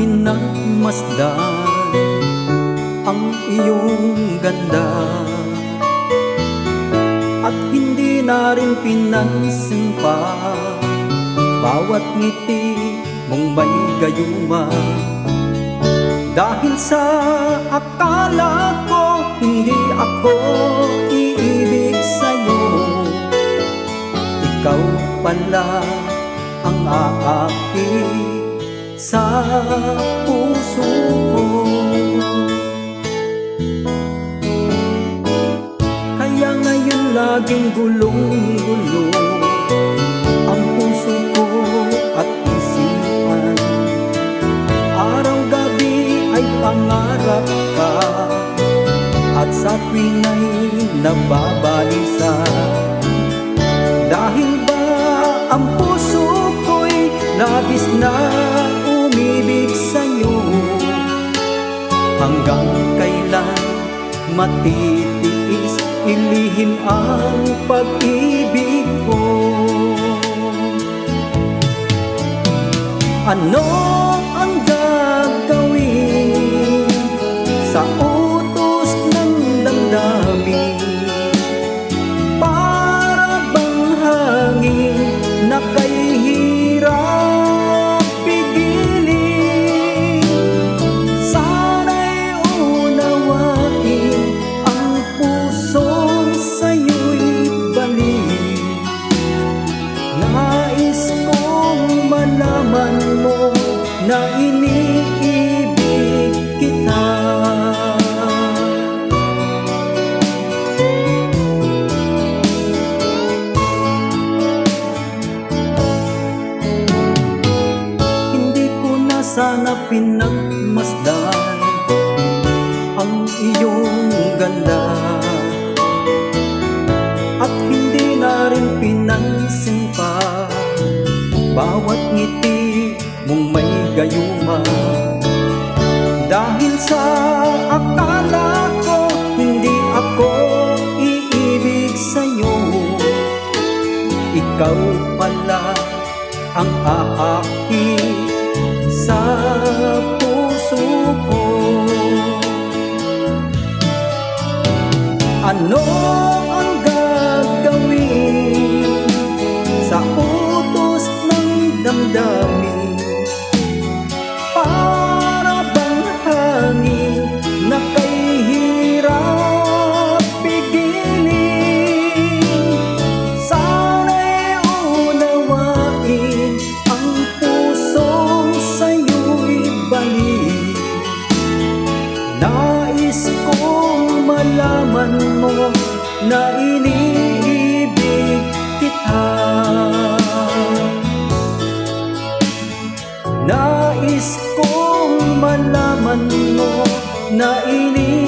pinagmasdan ang iyong ganda, at hindi na rin pinansin pa bawat ngiti mong may gayuma. Dahil sa akala ko hindi ako iibig sa'yo, ikaw pala ang aakit sa puso ko. Kaya ngayon laging gulong-gulo ang puso ko at isipan. Araw-gabi ay pangarap ka, at sa tuwing ay nababalisa. Dahil ba ang puso ko'y labis na umibig sa'yo, hanggang kailan matitiis ilihim ang pag-ibig ko? Ano ang gagawin sa utos ng damdamin? Para bang hangin na kay hirap pigilin. Sana'y unawain ang pusong sa'yo'y balik. Nais kong malaman mo na iniibig kita. Hindi ko na sana pinagmasdan ang iyong ganda, at hindi na rin pinansin pa bawat ngiti mong may gayuma. Dahil sa akala ko hindi ako iibig sa'yo, ikaw pala ang aakit sa puso ko. Ano ang gagawin sa utos ng damdamin? Para bang hangin na kay hirap pigilin. Sana'y unawain ang pusong sa'yo'y balik. Nais kong malaman mo na iniibig kita. Nais kong malaman mo na iniibig